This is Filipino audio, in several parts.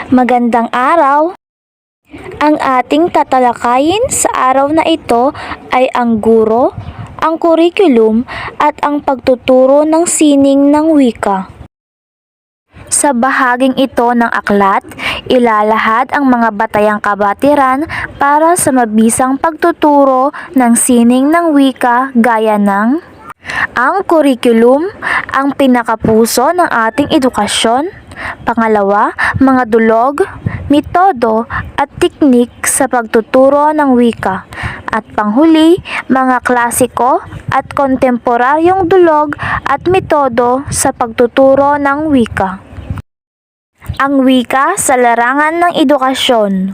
Magandang araw! Ang ating tatalakayin sa araw na ito ay ang guro, ang curriculum at ang pagtuturo ng sining ng wika. Sa bahaging ito ng aklat, ilalahad ang mga batayang kabatiran para sa mabisang pagtuturo ng sining ng wika gaya ng ang curriculum, ang pinakapuso ng ating edukasyon. Pangalawa, mga dulog, metodo at teknik sa pagtuturo ng wika. At panghuli, mga klasiko at kontemporaryong dulog at metodo sa pagtuturo ng wika. Ang wika sa larangan ng edukasyon.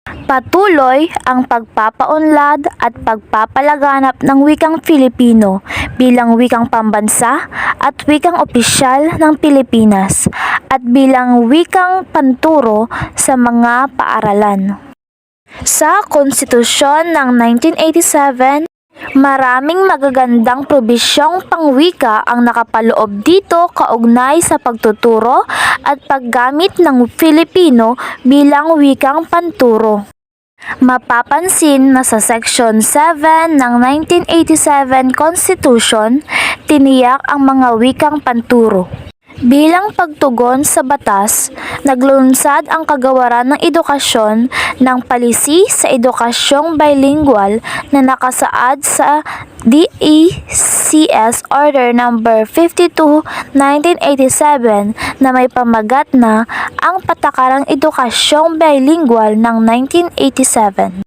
Patuloy ang pagpapaunlad at pagpapalaganap ng wikang Filipino bilang wikang pambansa at wikang opisyal ng Pilipinas at bilang wikang panturo sa mga paaralan. Sa Konstitusyon ng 1987, maraming magagandang probisyong pangwika ang nakapaloob dito kaugnay sa pagtuturo at paggamit ng Filipino bilang wikang panturo. Mapapansin na sa Section 7 ng 1987 Constitution, tiniyak ang mga wikang panturo. Bilang pagtugon sa batas, naglunsad ang Kagawaran ng Edukasyon ng Palisi sa Edukasyong Bilingual na nakasaad sa DECS Order No. 52/1987 na may pamagat na ang Patakarang Edukasyong Bilingual ng 1987.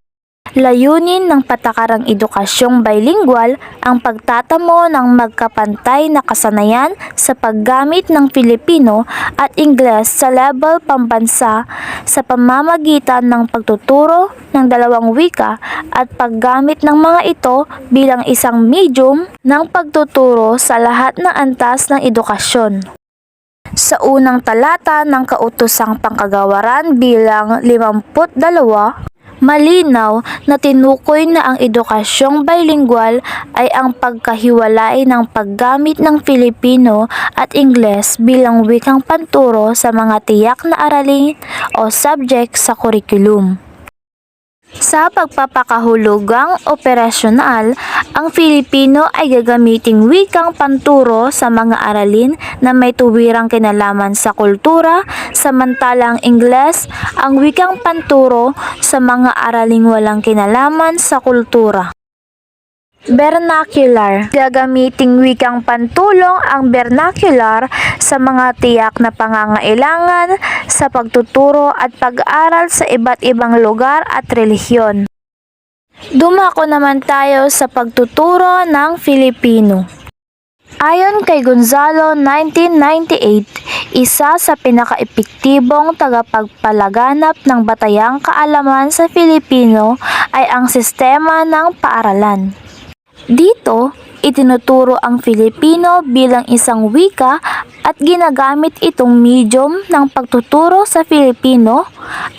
Layunin ng Patakarang Edukasyong Bilingual ang pagtatamo ng magkapantay na kasanayan sa paggamit ng Filipino at Ingles sa level pambansa sa pamamagitan ng pagtuturo ng dalawang wika at paggamit ng mga ito bilang isang medium ng pagtuturo sa lahat ng antas ng edukasyon. Sa unang talata ng Kautosang Pangkagawaran bilang 52, malinaw na tinukoy na ang edukasyong bilingual ay ang pagkahiwalay ng paggamit ng Filipino at Ingles bilang wikang panturo sa mga tiyak na aralin o subject sa curriculum. Sa pagpapakahulugang operasyonal, ang Filipino ay gagamiting wikang panturo sa mga aralin na may tuwirang kinalaman sa kultura, samantalang Ingles ang wikang panturo sa mga araling walang kinalaman sa kultura. Vernacular. Gagamiting wikang pantulong ang vernacular sa mga tiyak na pangangailangan sa pagtuturo at pag-aaral sa iba't ibang lugar at relihiyon. Dumako naman tayo sa pagtuturo ng Filipino. Ayon kay Gonzalo 1998, isa sa pinaka-epektibong tagapagpalaganap ng batayang kaalaman sa Filipino ay ang sistema ng paaralan. Dito, itinuturo ang Filipino bilang isang wika at ginagamit itong medium ng pagtuturo sa Filipino,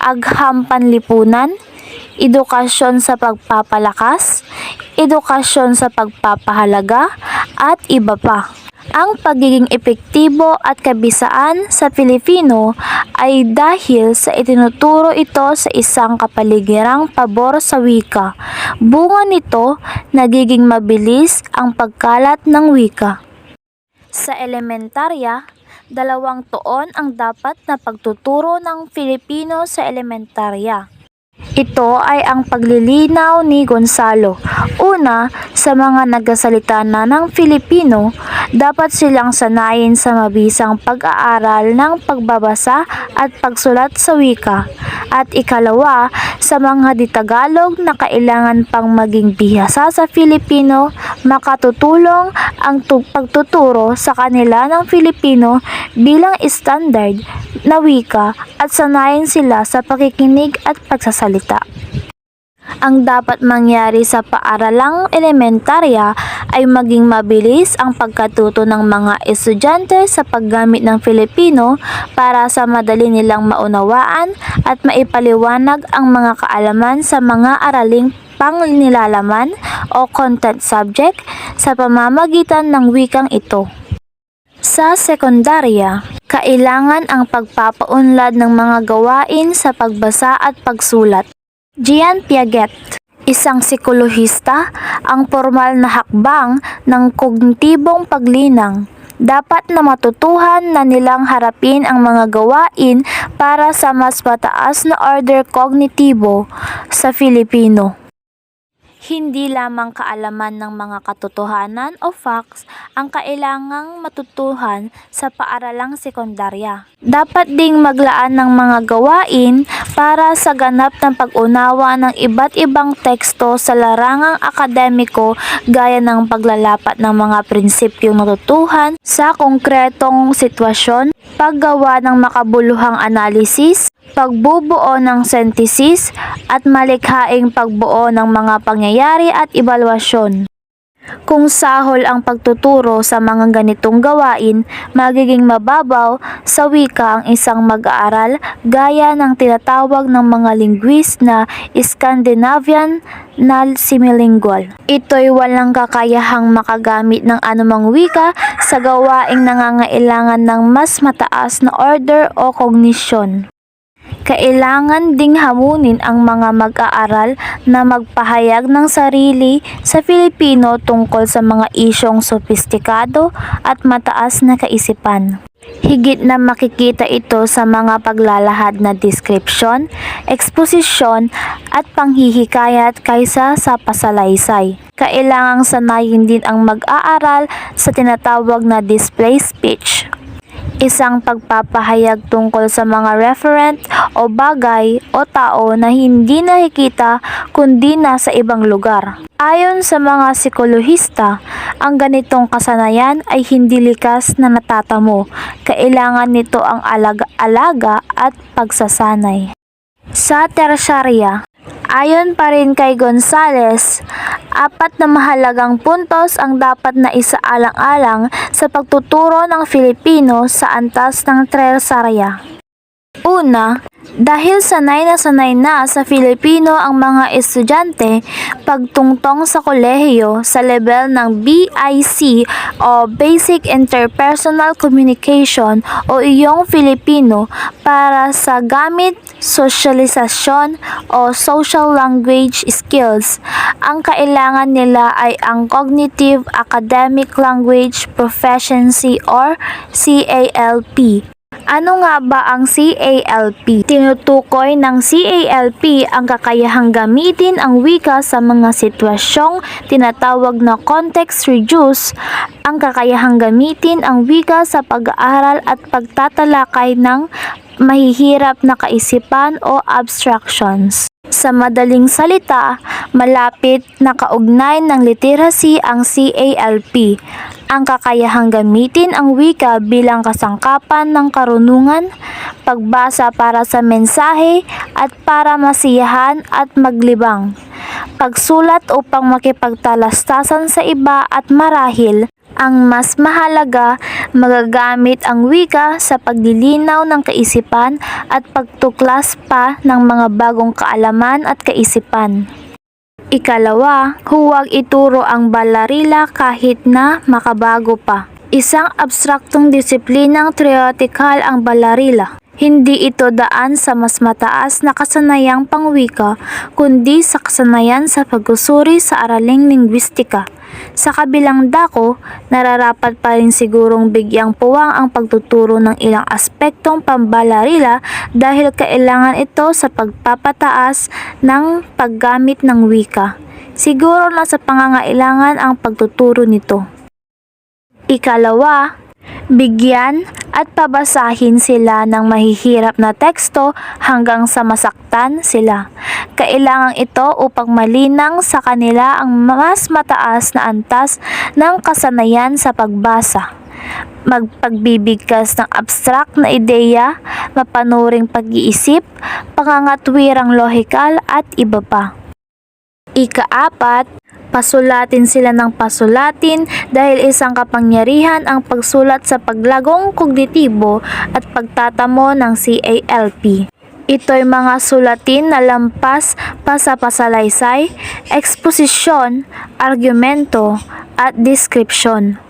agham panlipunan, edukasyon sa pagpapalakas, edukasyon sa pagpapahalaga, at iba pa. Ang pagiging epektibo at kabisaan sa Filipino ay dahil sa itinuturo ito sa isang kapaligirang pabor sa wika. Bunga nito, nagiging mabilis ang pagkalat ng wika. Sa elementarya, 2 taon ang dapat na pagtuturo ng Filipino sa elementarya. Ito ay ang paglilinaw ni Gonzalo. Una, sa mga nagsasalita na ng Filipino, dapat silang sanayin sa mabisang pag-aaral ng pagbabasa at pagsulat sa wika. At ikalawa, sa mga di-Tagalog na kailangan pang maging bihasa sa Filipino, makatutulong ang pagtuturo sa kanila ng Filipino bilang standard na wika at sanayin sila sa pakikinig at pagsasalita. Ang dapat mangyari sa paaralang elementarya ay maging mabilis ang pagkatuto ng mga estudyante sa paggamit ng Filipino para sa madali nilang maunawaan at maipaliwanag ang mga kaalaman sa mga araling pangnilalaman o content subject sa pamamagitan ng wikang ito. Sa sekundarya, Kailangan ang pagpapaunlad ng mga gawain sa pagbasa at pagsulat. Jean Piaget, isang psikolohista, ang formal na hakbang ng kognitibong paglinang. Dapat na matutuhan na nilang harapin ang mga gawain para sa mas mataas na order kognitibo sa Filipino. Hindi lamang kaalaman ng mga katotohanan o facts ang kailangang matutuhan sa paaralang sekundarya. Dapat ding maglaan ng mga gawain para sa ganap ng pag-unawa ng iba't ibang teksto sa larangang akademiko gaya ng paglalapat ng mga prinsipyong natutuhan sa konkretong sitwasyon, paggawa ng makabuluhang analisis, pagbubuo ng synthesis at malikhaing pagbuo ng mga pangyayari at ebalwasyon. Kung sahol ang pagtuturo sa mga ganitong gawain, magiging mababaw sa wika ang isang mag-aaral gaya ng tinatawag ng mga linguist na Scandinavian na semilingual. Ito'y walang kakayahang makagamit ng anumang wika sa gawaing nangangailangan ng mas mataas na order o kognisyon. Kailangan ding hamunin ang mga mag-aaral na magpahayag ng sarili sa Filipino tungkol sa mga isyong sopistikado at mataas na kaisipan. Higit na makikita ito sa mga paglalahad na deskripsyon, eksposisyon at panghihikayat kaysa sa pasalaysay. Kailangang sanayin din ang mag-aaral sa tinatawag na display speech. Isang pagpapahayag tungkol sa mga referent o bagay o tao na hindi nakikita kundi nasa ibang lugar. Ayon sa mga psikolohista, ang ganitong kasanayan ay hindi likas na natatamo. Kailangan nito ang alaga-alaga at pagsasanay. Sa tersyarya, ayon pa rin kay Gonzales, 4 na mahalagang puntos ang dapat na isaalang-alang sa pagtuturo ng Filipino sa antas ng tersyarya. Una, dahil sanay na sa Filipino ang mga estudyante pagtungtong sa kolehiyo sa level ng BIC o Basic Interpersonal Communication o iyong Filipino para sa gamit sosyalisasyon o social language skills, ang kailangan nila ay ang Cognitive Academic Language Proficiency or CALP. Ano nga ba ang CALP? Tinutukoy ng CALP ang kakayahang gamitin ang wika sa mga sitwasyong tinatawag na context-reduced, ang kakayahang gamitin ang wika sa pag-aaral at pagtatalakay ng mahihirap na kaisipan o abstractions. Sa madaling salita, malapit na kaugnay ng literacy ang CALP, ang kakayahang gamitin ang wika bilang kasangkapan ng karunungan, pagbasa para sa mensahe at para masiyahan at maglibang, pagsulat upang makipagtalastasan sa iba at marahil, ang mas mahalaga, magagamit ang wika sa paglilinaw ng kaisipan at pagtuklas pa ng mga bagong kaalaman at kaisipan. Ikalawa, huwag ituro ang balarila kahit na makabago pa. Isang abstraktong disiplinang theoretical ang balarila. Hindi ito daan sa mas mataas na kasanayang pangwika, kundi sa kasanayan sa pagsusuri sa araling lingwistika. Sa kabilang dako, nararapat pa rin sigurong bigyang puwang ang pagtuturo ng ilang aspektong pambalarila dahil kailangan ito sa pagpapataas ng paggamit ng wika. Siguro na sa pangangailangan ang pagtuturo nito. Ikalawa, bigyan at pabasahin sila ng mahihirap na teksto hanggang sa masaktan sila. Kailangan ito upang malinang sa kanila ang mas mataas na antas ng kasanayan sa pagbasa. Magpagbibigkas ng abstract na ideya, mapanuring pag-iisip, pangangatwirang lohikal at iba pa. Ika-4, pasulatin sila ng pasulatin dahil isang kapangyarihan ang pagsulat sa paglagong kognitibo at pagtatamo ng CALP. Ito'y mga sulatin na lampas pa sa pasalaysay, eksposisyon, argumento, at description.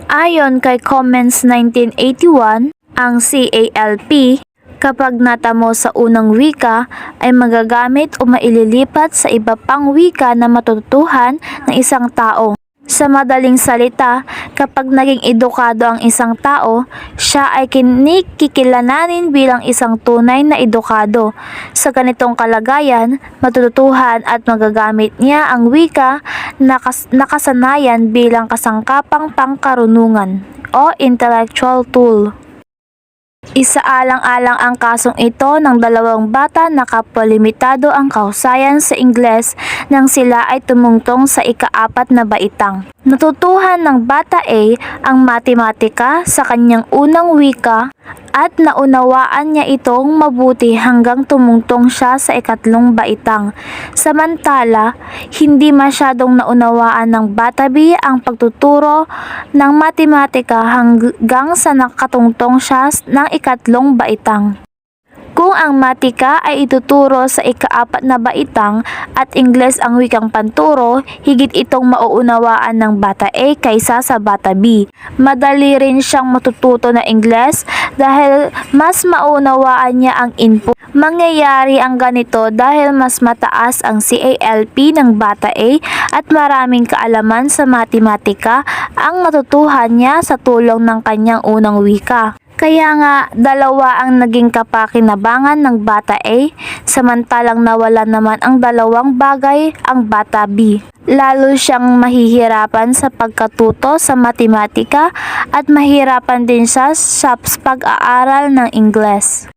Ayon kay Comments 1981, Ang CALP, kapag natamo sa unang wika, ay magagamit o maililipat sa iba pang wika na matututuhan ng isang tao. Sa madaling salita, kapag naging edukado ang isang tao, siya ay kikilalanin bilang isang tunay na edukado. Sa ganitong kalagayan, matututuhan at magagamit niya ang wika na nakasanayan bilang kasangkapang pangkarunungan o intellectual tool. Isaalang-alang ang kasong ito ng dalawang bata na kapwa limitado ang kahusayan sa Ingles nang sila ay tumungtong sa ika-4 na baitang. Natutuhan ng bata A ang matematika sa kanyang unang wika at naunawaan niya itong mabuti hanggang tumungtong siya sa ika-3 baitang. Samantala, hindi masyadong naunawaan ng bata B ang pagtuturo ng matematika hanggang sa nakatungtong siya ng ika-3 baitang. Kung ang matika ay ituturo sa ika-4 na baitang at Ingles ang wikang panturo, higit itong mauunawaan ng bata A kaysa sa bata B. Madali rin siyang matututo na Ingles dahil mas maunawaan niya ang input. Mangyayari ang ganito dahil mas mataas ang CALP ng bata A at maraming kaalaman sa matematika ang matutuhan niya sa tulong ng kanyang unang wika. Kaya nga, dalawa ang naging kapakinabangan ng bata A, samantalang nawala naman ang dalawang bagay ang bata B. Lalo siyang mahihirapan sa pagkatuto sa matematika at mahirapan din siya sa pag-aaral ng Ingles.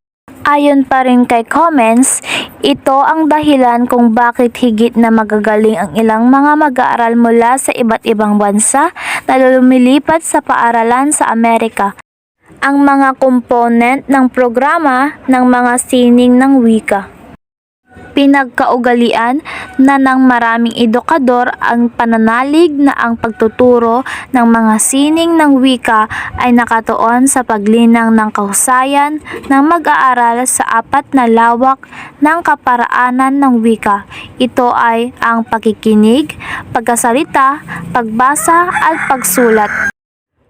Ayon pa rin kay Comments, ito ang dahilan kung bakit higit na magagaling ang ilang mga mag-aaral mula sa iba't ibang bansa na lumilipat sa paaralan sa Amerika. Ang mga component ng programa ng mga sining ng wika. Pinagkaugalian na ng maraming edukador ang pananalig na ang pagtuturo ng mga sining ng wika ay nakatuon sa paglinang ng kahusayan ng mag-aaral sa 4 na lawak ng kaparaanan ng wika. Ito ay ang pakikinig, pagkasalita, pagbasa at pagsulat.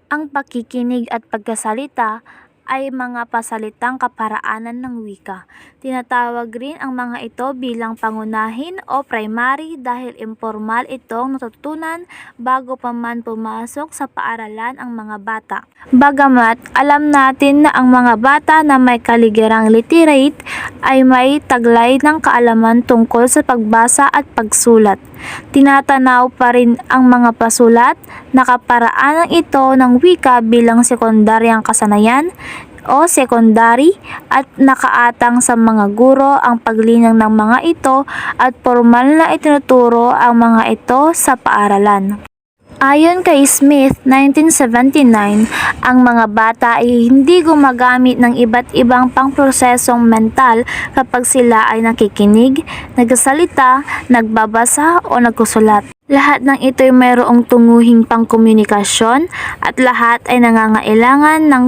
Ang pakikinig at pagkasalita ay mga pasalitang kaparaanan ng wika. Tinatawag rin ang mga ito bilang pangunahin o primary dahil informal itong natutunan bago pa man pumasok sa paaralan ang mga bata. Bagamat alam natin na ang mga bata na may kaligirang literate ay may taglay ng kaalaman tungkol sa pagbasa at pagsulat. Tinatanaw pa rin ang mga pasulat na kaparaanan ito ng wika bilang sekundaryang kasanayan o secondary at nakaatang sa mga guro ang paglinang ng mga ito at formal na itinuturo ang mga ito sa paaralan. Ayon kay Smith, 1979, ang mga bata ay hindi gumagamit ng iba't ibang pangprosesong mental kapag sila ay nakikinig, nagsasalita, nagbabasa o nagsusulat. Lahat ng ito ay mayroong tunguhing pangkomunikasyon at lahat ay nangangailangan ng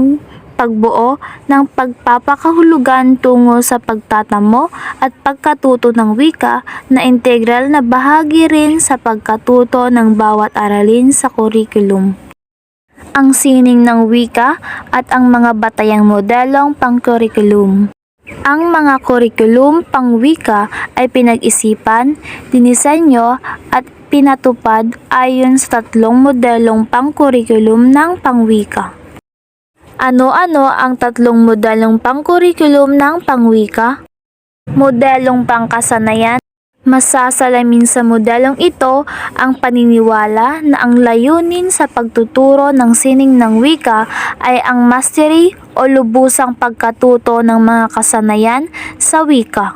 pagbuo ng pagpapakahulugan tungo sa pagtatamo at pagkatuto ng wika na integral na bahagi rin sa pagkatuto ng bawat aralin sa kurikulum. Ang sining ng wika at ang mga batayang modelong pangkurikulum. Ang mga kurikulum pangwika ay pinag-isipan, dinisenyo at pinatupad ayon sa 3 modelong pangkurikulum ng pangwika. Ano-ano ang 3 modelong pangkurikulum ng pangwika? Modelong pangkasanayan. Masasalamin sa modelong ito ang paniniwala na ang layunin sa pagtuturo ng sining ng wika ay ang mastery o lubusang pagkatuto ng mga kasanayan sa wika.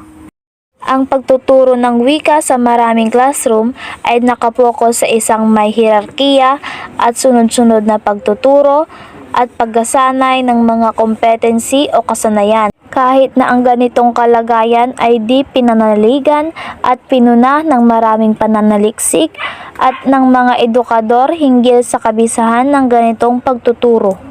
Ang pagtuturo ng wika sa maraming classroom ay nakapokus sa isang may hierarkiya at sunod-sunod na pagtuturo at pagkasanay ng mga competency o kasanayan. Kahit na ang ganitong kalagayan ay di pinanaligan at pinuna ng maraming pananaliksik at ng mga edukador hinggil sa kabisahan ng ganitong pagtuturo.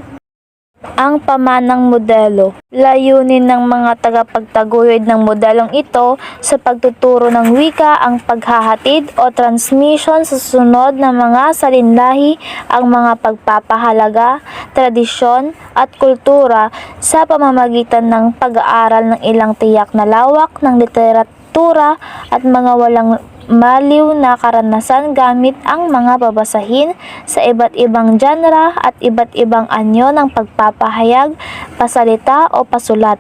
Ang pamanang modelo. Layunin ng mga tagapagtaguyod ng modelong ito sa pagtuturo ng wika ang paghahatid o transmission sa susunod na mga salinlahi ang mga pagpapahalaga, tradisyon at kultura sa pamamagitan ng pag-aaral ng ilang tiyak na lawak ng literatura at mga walang maliw na karanasan gamit ang mga babasahin sa iba't ibang genre at iba't ibang anyo ng pagpapahayag, pasalita o pasulat.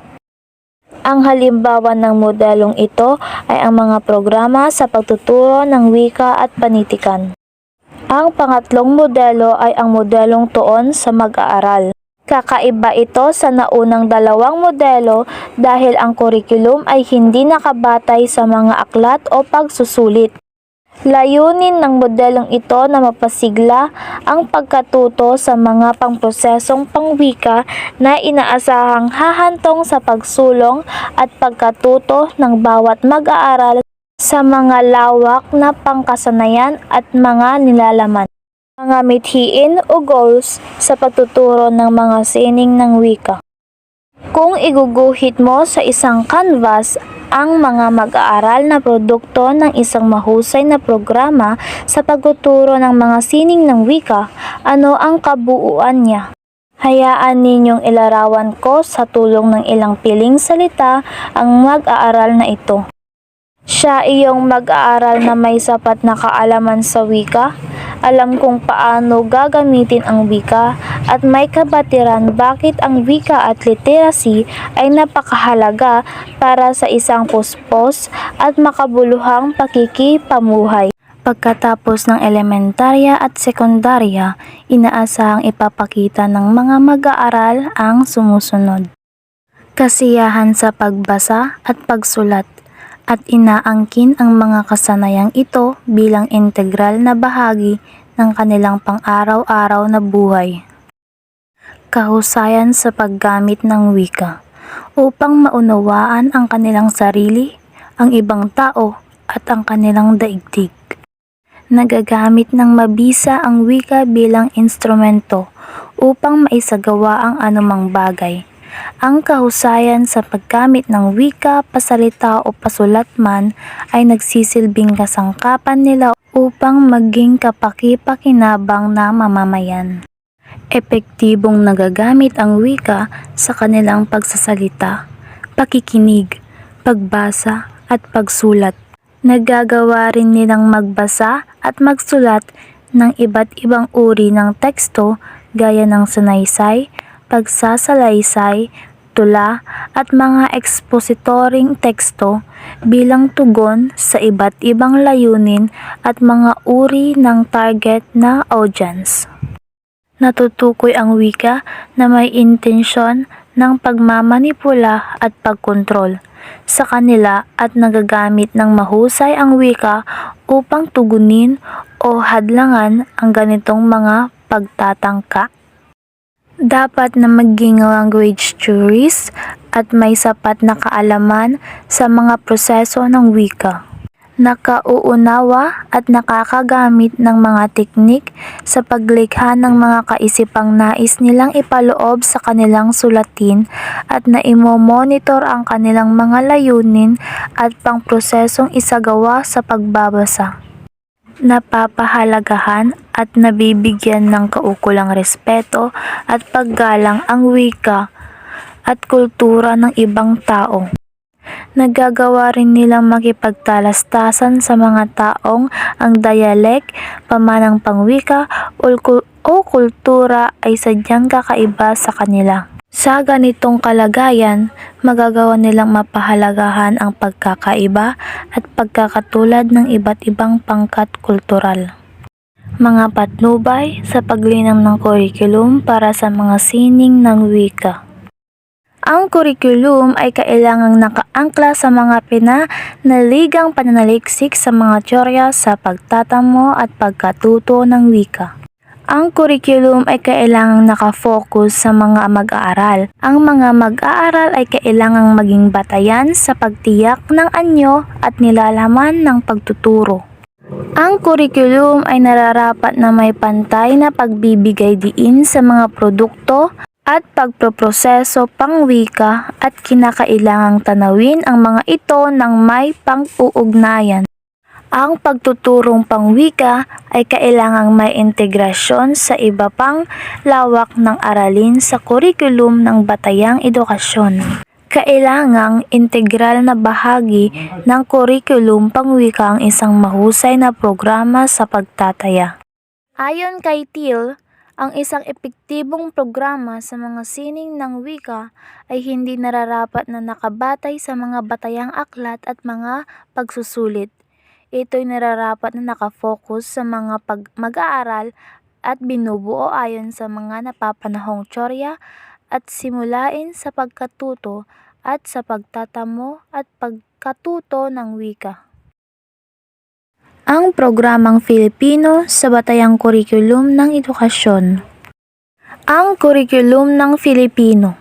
Ang halimbawa ng modelong ito ay ang mga programa sa pagtuturo ng wika at panitikan. Ang pangatlong modelo ay ang modelong tuon sa mag-aaral. Kakaiba ito sa naunang dalawang modelo dahil ang kurikulum ay hindi nakabatay sa mga aklat o pagsusulit. Layunin ng modelong ito na mapasigla ang pagkatuto sa mga pangprosesong pangwika na inaasahang hahantong sa pagsulong at pagkatuto ng bawat mag-aaral sa mga lawak na pangkasanayan at mga nilalaman. Mga mithiin o goals sa pagtuturo ng mga sining ng wika. Kung iguguhit mo sa isang canvas ang mga mag-aaral na produkto ng isang mahusay na programa sa pagtuturo ng mga sining ng wika, ano ang kabuuan niya? Hayaan ninyong ilarawan ko sa tulong ng ilang piling salita ang mag-aaral na ito. Siya iyong mag-aaral na may sapat na kaalaman sa wika, alam kung paano gagamitin ang wika, at may kabatiran bakit ang wika at literacy ay napakahalaga para sa isang puspos at makabuluhang pakikipamuhay. Pagkatapos ng elementarya at sekundarya, inaasahang ipapakita ng mga mag-aaral ang sumusunod. Kasiyahan sa pagbasa at pagsulat, at inaangkin ang mga kasanayang ito bilang integral na bahagi ng kanilang pang-araw-araw na buhay. Kahusayan sa paggamit ng wika upang maunawaan ang kanilang sarili, ang ibang tao at ang kanilang daigdig. Nagagamit ng mabisa ang wika bilang instrumento upang maisagawa ang anumang bagay. Ang kahusayan sa paggamit ng wika, pasalita o pasulat man ay nagsisilbing kasangkapan nila upang maging kapaki-pakinabang na mamamayan. Epektibong nagagamit ang wika sa kanilang pagsasalita, pakikinig, pagbasa at pagsulat. Nagagawa rin nilang magbasa at magsulat ng iba't ibang uri ng teksto gaya ng sanaysay, pagsasalaysay, tula at mga ekspositoring teksto bilang tugon sa iba't ibang layunin at mga uri ng target na audience. Natutukoy ang wika na may intensyon ng pagmamanipula at pagkontrol sa kanila at nagagamit ng mahusay ang wika upang tugunin o hadlangan ang ganitong mga pagtatangka. Dapat na maging language tourist at may sapat na kaalaman sa mga proseso ng wika. Nakauunawa at nakakagamit ng mga teknik sa paglikha ng mga kaisipang nais nilang ipaloob sa kanilang sulatin at na imo-monitor ang kanilang mga layunin at pangprosesong isagawa sa pagbabasa. Napapahalagahan at nabibigyan ng kaukulang respeto at paggalang ang wika at kultura ng ibang tao. Nagagawa rin nilang makipagtalastasan sa mga taong ang dialek, pamanang pangwika o kultura ay sadyang kakaiba sa kanila. Sa ganitong kalagayan, magagawa nilang mapahalagahan ang pagkakaiba at pagkakatulad ng iba't ibang pangkat kultural. Mga patnubay sa paglinang ng kurikulum para sa mga sining ng wika. Ang kurikulum ay kailangang nakaangkla sa mga pinanaligang pananaliksik sa mga teorya sa pagtatamo at pagkatuto ng wika. Ang kurikulum ay kailangang nakafocus sa mga mag-aaral. Ang mga mag-aaral ay kailangang maging batayan sa pagtiyak ng anyo at nilalaman ng pagtuturo. Ang kurikulum ay nararapat na may pantay na pagbibigay diin sa mga produkto at pagproproseso pangwika at kinakailangang tanawin ang mga ito ng may pang-uugnayan. Ang pagtuturong pangwika ay kailangang may integrasyon sa iba pang lawak ng aralin sa kurikulum ng batayang edukasyon. Kailangang integral na bahagi ng kurikulum pangwika ang isang mahusay na programa sa pagtataya. Ayon kay Till, ang isang epektibong programa sa mga sining ng wika ay hindi nararapat na nakabatay sa mga batayang aklat at mga pagsusulit. Ito'y nararapat na nakafocus sa mga mag-aaral at binubuo ayon sa mga napapanahong tsorya at simulain sa pagkatuto at sa pagtatamo at pagkatuto ng wika. Ang programang Filipino sa batayang kurikulum ng edukasyon. Ang kurikulum ng Filipino.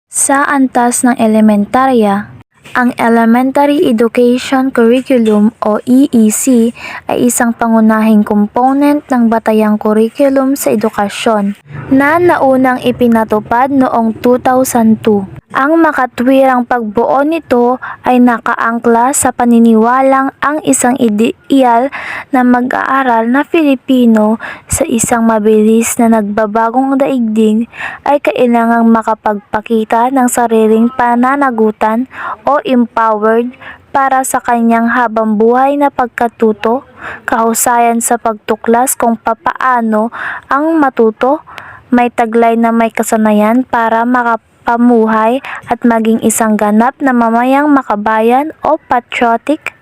Sa antas ng elementarya, ang Elementary Education Curriculum o EEC ay isang pangunahing component ng batayang curriculum sa edukasyon na naunang ipinatupad noong 2002. Ang makatwirang pagbuo nito ay nakaangkla sa paniniwalang ang isang ideal na mag-aaral na Filipino sa isang mabilis na nagbabagong daigdig ay kailangang makapagpakita ng sariling pananagutan o empowered para sa kanyang habambuhay na pagkatuto, kahusayan sa pagtuklas kung papaano ang matuto, may taglay na may kasanayan para makapamuhay at maging isang ganap na mamayang makabayan o patriotic,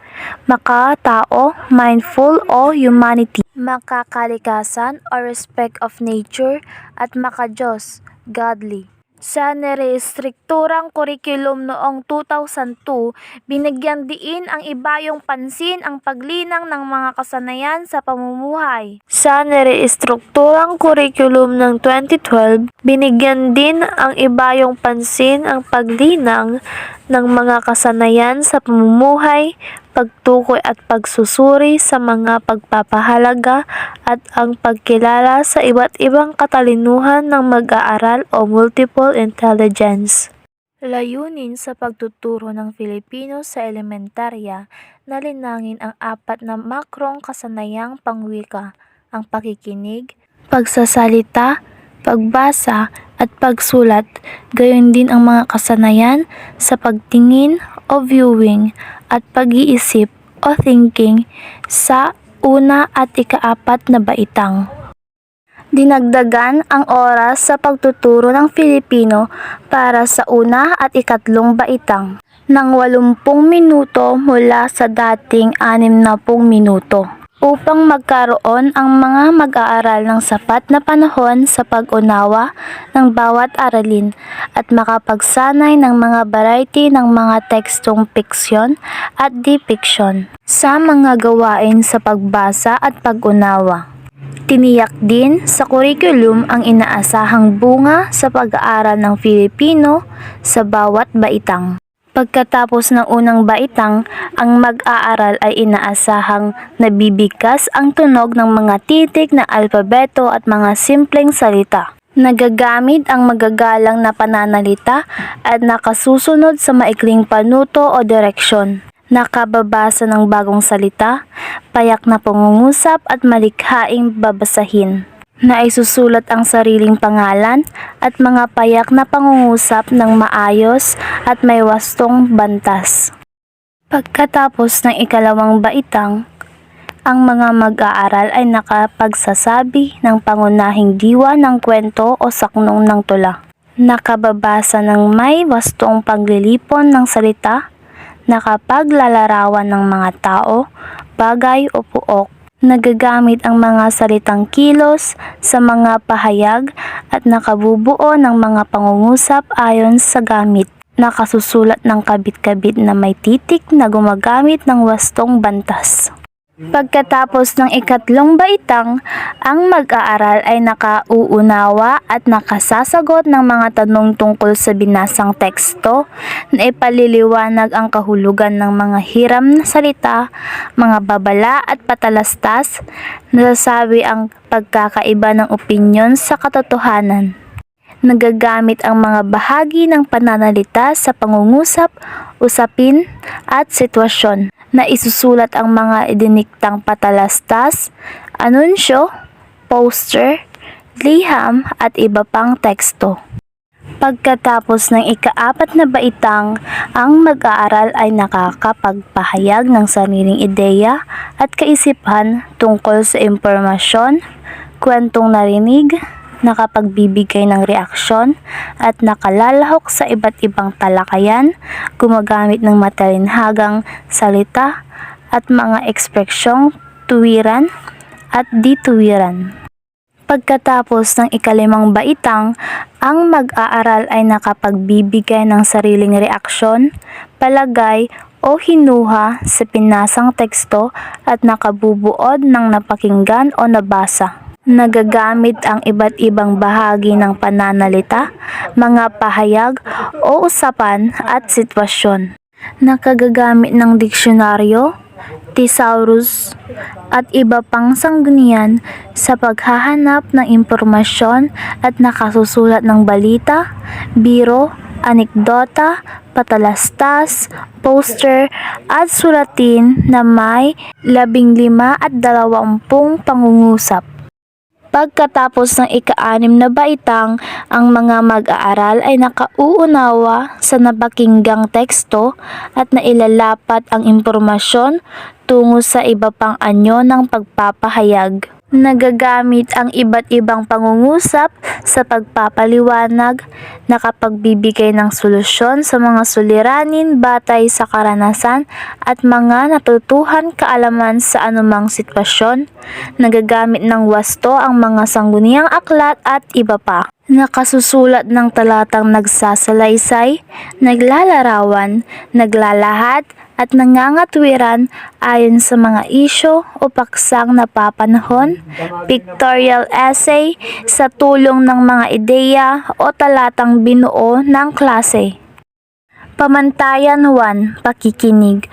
makatao, mindful o humanity, makakalikasan o respect of nature at makadiyos, godly. Sa nirestrikturang kurikulum noong 2002, binigyan diin ang ibayong pansin ang paglinang ng mga kasanayan sa pamumuhay. Sa nirestrikturang kurikulum ng 2012, binigyan din ang ibayong pansin ang paglinang ng mga kasanayan sa pamumuhay, pagtukoy at pagsusuri sa mga pagpapahalaga at ang pagkilala sa iba't ibang katalinuhan ng mag-aaral o multiple intelligence. Layunin sa pagtuturo ng Filipino sa elementarya na linangin ang apat na makrong kasanayang pangwika, ang pakikinig, pagsasalita, pagbasa at pagsulat, gayon din ang mga kasanayan sa pagtingin o viewing at pag-iisip o thinking sa una at ikaapat na baitang. Dinagdagan ang oras sa pagtuturo ng Filipino para sa una at ikatlong baitang ng 80 minuto mula sa dating 60 minuto upang magkaroon ang mga mag-aaral ng sapat na panahon sa pag-unawa ng bawat aralin at makapagsanay ng mga variety ng mga tekstong fiksyon at di-fiksyon sa mga gawain sa pagbasa at pag-unawa. Tiniyak din sa kurikulum ang inaasahang bunga sa pag-aaral ng Filipino sa bawat baitang. Pagkatapos ng unang baitang, ang mag-aaral ay inaasahang nabibigkas ang tunog ng mga titik na alpabeto at mga simpleng salita. Nagagamit ang magagalang na pananalita at nakasusunod sa maikling panuto o direksyon. Nakababasa ng bagong salita, payak na pangungusap at malikhaing babasahin. Naisusulat ang sariling pangalan at mga payak na pangungusap ng maayos at may wastong bantas. Pagkatapos ng ikalawang baitang, ang mga mag-aaral ay nakapagsasabi ng pangunahing diwa ng kwento o saknong ng tula. Nakababasa ng may wastong paglilipon ng salita, nakapaglalarawan ng mga tao, bagay o puok. Nagagamit ang mga salitang kilos sa mga pahayag at nakabubuo ng mga pangungusap ayon sa gamit. Nakasusulat ng kabit-kabit na may titik na gumagamit ng wastong bantas. Pagkatapos ng ikatlong baitang, ang mag-aaral ay nakauunawa at nakasasagot ng mga tanong tungkol sa binasang teksto na ipaliliwanag ang kahulugan ng mga hiram na salita, mga babala at patalastas, nasasabi ang pagkakaiba ng opinyon sa katotohanan. Nagagamit ang mga bahagi ng pananalita sa pangungusap, usapin, at sitwasyon. Na isusulat ang mga idiniktang patalastas, anunsyo, poster, liham at iba pang teksto. Pagkatapos ng ika-4 na baitang, ang mag-aaral ay nakakapagpahayag ng sariling ideya at kaisipan tungkol sa impormasyon, kwentong narinig, nakapagbibigay ng reaksyon, at nakalalahok sa iba't ibang talakayan, gumagamit ng matalinhagang salita at mga ekspresyong tuwiran at dituwiran. Pagkatapos ng ika-5 baitang, ang mag-aaral ay nakapagbibigay ng sariling reaksyon, palagay o hinuha sa pinasang teksto at nakabubuod ng napakinggan o nabasa. Nagagamit ang iba't ibang bahagi ng pananalita, mga pahayag o usapan at sitwasyon. Nakagagamit ng diksyonaryo, thesaurus, at iba pang sanggunian sa paghahanap ng impormasyon at nakasusulat ng balita, biro, anekdota, patalastas, poster, at sulatin na may 15 at 20 pangungusap. Pagkatapos ng ika-6 na baitang, ang mga mag-aaral ay nakauunawa sa napakinggang teksto at nailalapat ang impormasyon tungo sa iba pang anyo ng pagpapahayag. Nagagamit ang iba't ibang pangungusap sa pagpapaliwanag, nakapagbibigay ng solusyon sa mga suliranin batay sa karanasan at mga natutuhan kaalaman sa anumang sitwasyon. Nagagamit ng wasto ang mga sangguniang aklat at iba pa. Nakasusulat ng talatang nagsasalaysay, naglalarawan, naglalahat, at nangangatwiran ayon sa mga isyu o paksang napapanahon, pictorial essay sa tulong ng mga ideya o talatang binuo ng klase. Pamantayan 1. Pakikinig.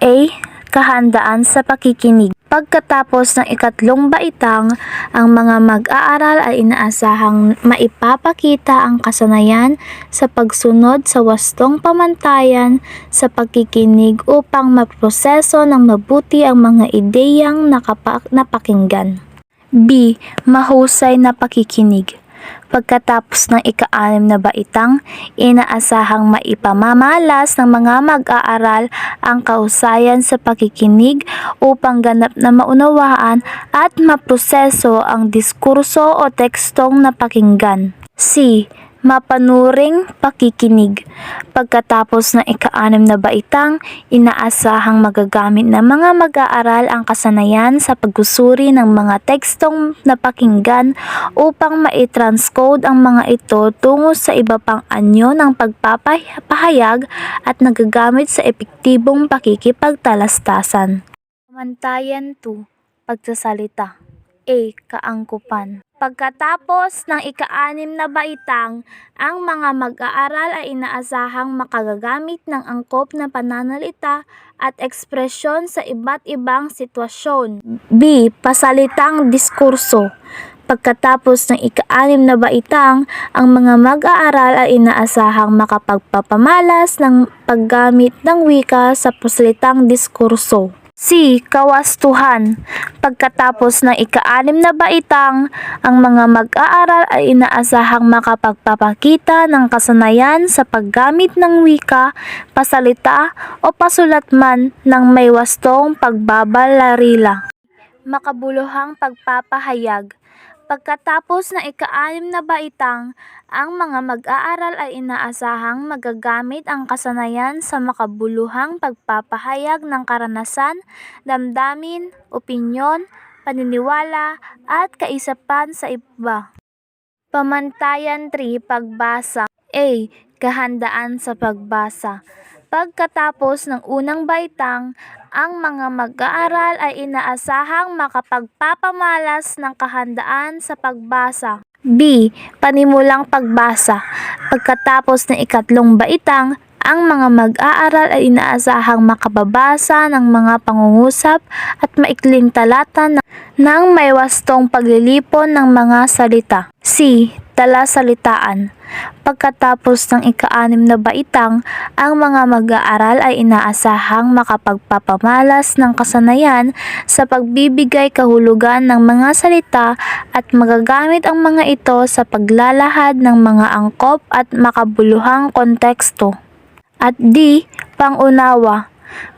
A. Kahandaan sa pakikinig. Pagkatapos ng ika-3 baitang, ang mga mag-aaral ay inaasahang maipapakita ang kasanayan sa pagsunod sa wastong pamantayan sa pakikinig upang maproseso ng mabuti ang mga ideyang napakinggan. B. Mahusay na pakikinig. Pagkatapos ng ika-6 na baitang, inaasahang maipamamalas ng mga mag-aaral ang kahusayan sa pakikinig upang ganap na maunawaan at maproseso ang diskurso o tekstong napakinggan. C. Mapanuring pakikinig. Pagkatapos ng ika-6 na baitang, inaasahang magagamit ng mga mag-aaral ang kasanayan sa pagsusuri ng mga tekstong napakinggan upang maitranscode ang mga ito tungo sa iba pang anyo ng pagpapahayag at nagagamit sa epektibong pakikipagtalastasan. Pamantayan 2. Pagsasalita. A. Kaangkupan. Pagkatapos ng ika-6 na baitang, ang mga mag-aaral ay inaasahang makagagamit ng angkop na pananalita at ekspresyon sa iba't ibang sitwasyon. B. Pasalitang diskurso. Pagkatapos ng ika-6 na baitang, ang mga mag-aaral ay inaasahang makapagpapamalas ng paggamit ng wika sa pasalitang diskurso. C. Kawastuhan. Pagkatapos ng ika-6 na baitang, ang mga mag-aaral ay inaasahang makapagpapakita ng kasanayan sa paggamit ng wika, pasalita o pasulat man ng may wastong pagbabalarila. Makabuluhang pagpapahayag. Pagkatapos ng ika-6 na baitang, ang mga mag-aaral ay inaasahang magagamit ang kasanayan sa makabuluhang pagpapahayag ng karanasan, damdamin, opinyon, paniniwala, at kaisipan sa iba. Pamantayan 3. Pagbasa. A. Kahandaan sa pagbasa. Pagkatapos ng unang baitang, ang mga mag-aaral ay inaasahang makapagpapamalas ng kahandaan sa pagbasa. B. Panimulang pagbasa. Pagkatapos ng ika-3 baitang, Ang mga mag-aaral ay inaasahang makababasa ng mga pangungusap at maikling talata ng may wastong paglilipon ng mga salita. C. Talasalitaan. Pagkatapos ng ika-6 na baitang, ang mga mag-aaral ay inaasahang makapagpapamalas ng kasanayan sa pagbibigay kahulugan ng mga salita at magagamit ang mga ito sa paglalahad ng mga angkop at makabuluhang konteksto. At D. Pangunawa.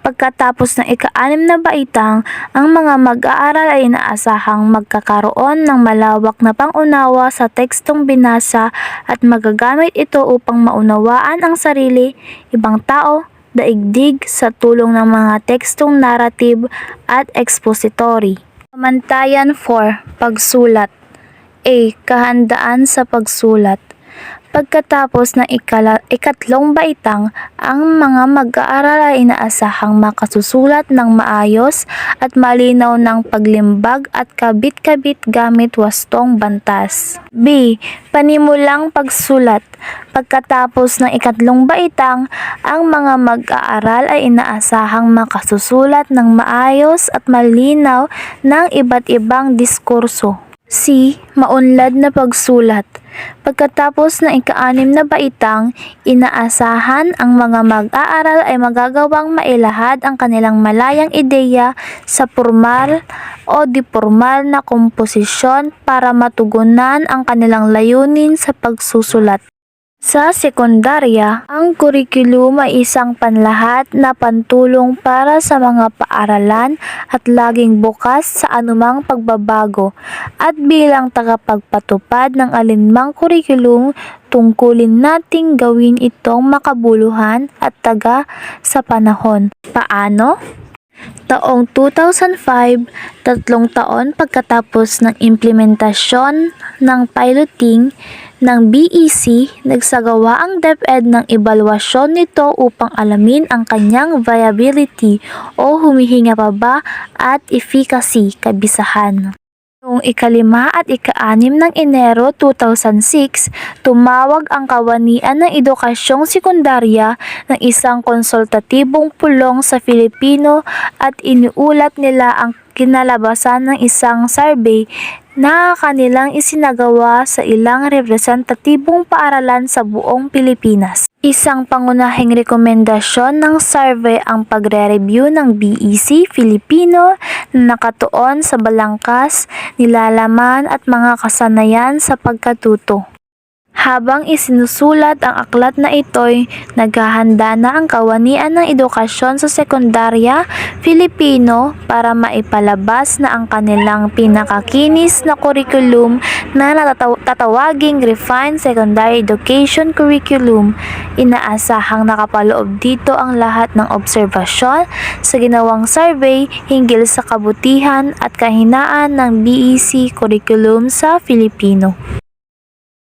Pagkatapos ng ika-6 na baitang, ang mga mag-aaral ay inaasahang magkakaroon ng malawak na pangunawa sa tekstong binasa at magagamit ito upang maunawaan ang sarili, ibang tao, daigdig sa tulong ng mga tekstong narrative at expository. Pamantayan 4. Pagsulat. A. Kahandaan sa pagsulat. Pagkatapos ng ikatlong baitang, ang mga mag-aaral ay inaasahang makasusulat ng maayos at malinaw ng paglimbag at kabit-kabit gamit wastong bantas. B. Panimulang pagsulat. Pagkatapos ng ikatlong baitang, ang mga mag-aaral ay inaasahang makasusulat ng maayos at malinaw ng iba't ibang diskurso. C. Maunlad na pagsulat. Pagkatapos ng ika-6 na baitang, inaasahan ang mga mag-aaral ay magagawang mailahad ang kanilang malayang ideya sa formal o di-formal na komposisyon para matugunan ang kanilang layunin sa pagsusulat. Sa sekundarya, ang kurikulum ay isang panlahat na pantulong para sa mga paaralan at laging bukas sa anumang pagbabago. At bilang tagapagpatupad ng alinmang kurikulum, tungkulin nating gawin itong makabuluhan at taga sa panahon. Paano? Taong 2005, 3 taon pagkatapos ng implementasyon ng piloting ng BEC, nagsagawa ang DepEd ng ebalwasyon nito upang alamin ang kanyang viability o humihinga pa ba at efficacy, kabisahan. Noong ika-5 at ika-6 ng Enero 2006, tumawag ang Kawanian ng Edukasyong Sekundarya ng isang konsultatibong pulong sa Filipino at iniulat nila ang kinalabasan ng isang survey na kanilang isinagawa sa ilang representatibong paaralan sa buong Pilipinas. Isang pangunahing rekomendasyon ng survey ang pagre-review ng BEC Filipino na nakatuon sa balangkas, nilalaman at mga kasanayan sa pagkatuto. Habang isinusulat ang aklat na ito'y naghahanda na ang Kawanian ng Edukasyon sa Sekundarya Filipino para maipalabas na ang kanilang pinakakinis na kurikulum na tatawaging Refined Secondary Education Curriculum. Inaasahang nakapaloob dito ang lahat ng obserbasyon sa ginawang survey hinggil sa kabutihan at kahinaan ng BEC curriculum sa Filipino.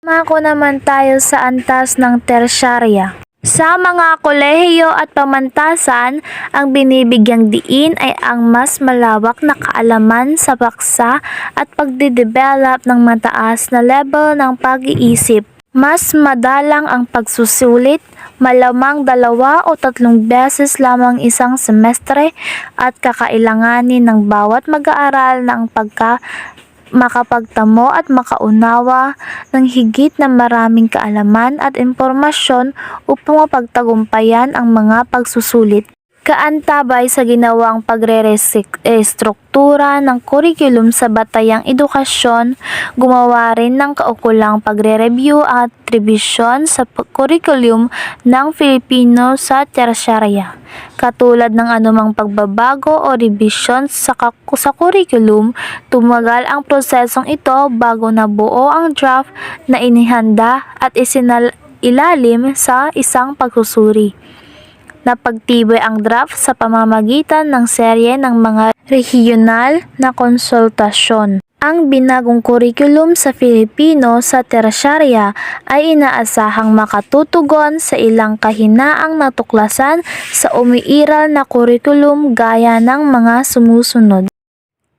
Mako naman tayo sa antas ng tersyarya. Sa mga kolehiyo at pamantasan, ang binibigyang diin ay ang mas malawak na kaalaman sa paksa at pagde-develop ng mataas na level ng pag-iisip. Mas madalang ang pagsusulit, malamang 2 o 3 beses lamang isang semestre at kakailanganin ng bawat mag-aaral ng makapagtamo at makaunawa ng higit na maraming kaalaman at impormasyon upang mapagtagumpayan ang mga pagsusulit. Kaantabay sa ginawang pagre-restruktura ng kurikulum sa batayang edukasyon, gumawa rin ng kaukulang pagre-review at revision sa kurikulum ng Filipino sa tersyarya. Katulad ng anumang pagbabago o revision sa kurikulum, tumagal ang prosesong ito bago nabuo ang draft na inihanda at isinailalim sa isang pagsusuri. Napagtibay ang draft sa pamamagitan ng serye ng mga regional na konsultasyon. Ang binagong kurikulum sa Filipino sa tersyarya ay inaasahang makatutugon sa ilang kahinaang natuklasan sa umiiral na kurikulum gaya ng mga sumusunod.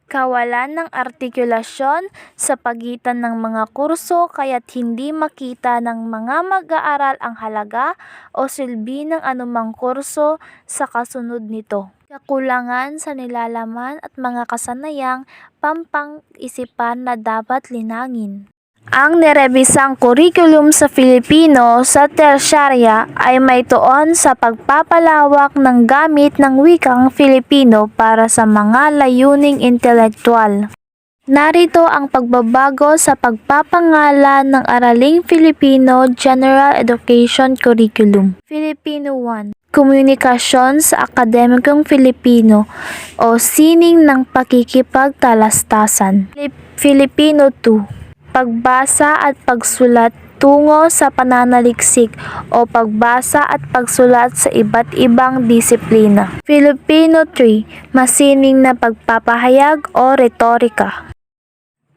Kawalan ng artikulasyon sa pagitan ng mga kurso kaya't hindi makita ng mga mag-aaral ang halaga o silbi ng anumang kurso sa kasunod nito. Kakulangan sa nilalaman at mga kasanayang pampang-isipan na dapat linangin. Ang nirebisang kurikulum sa Filipino sa tersyarya ay may tuon sa pagpapalawak ng gamit ng wikang Filipino para sa mga layuning intelektual. Narito ang pagbabago sa pagpapangalan ng Araling Filipino General Education Curriculum. Filipino 1. Komunikasyon sa Akademikong Filipino o sining ng pakikipagtalastasan. Filipino 2. Pagbasa at pagsulat tungo sa pananaliksik o pagbasa at pagsulat sa iba't ibang disiplina. Filipino 3. Masining na pagpapahayag o retorika.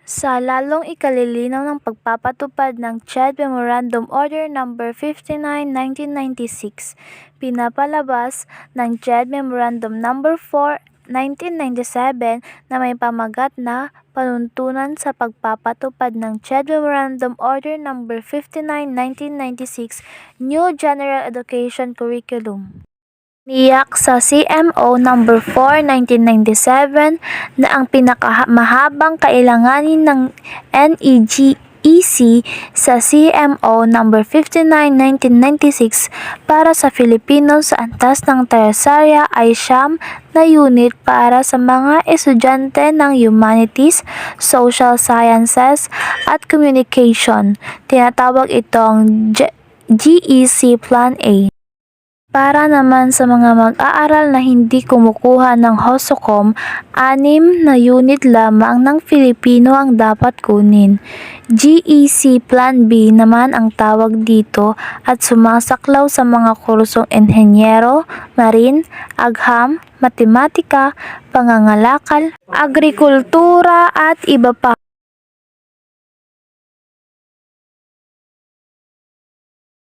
Sa lalong ikalilinaw ng pagpapatupad ng CHED Memorandum Order No. 59/1996, pinapalabas ng CHED Memorandum No. 4/1997 na may pamagat na panuntunan sa pagpapatupad ng CHED Memorandum Order No. 59/1996 New General Education Curriculum. Niyak sa CMO No. 4/1997 na ang pinakamahabang kailanganin ng NEGEC sa CMO No. 59/1996 para sa Filipino sa antas ng tersarya ay 9 na unit para sa mga estudyante ng Humanities, Social Sciences at Communication. Tinatawag itong GEC Plan A. Para naman sa mga mag-aaral na hindi kumukuha ng HOSOCOM, 6 na unit lamang ng Filipino ang dapat kunin. GEC Plan B naman ang tawag dito at sumasaklaw sa mga kursong enhenyero, marine, agham, matematika, pangangalakal, agrikultura at iba pa.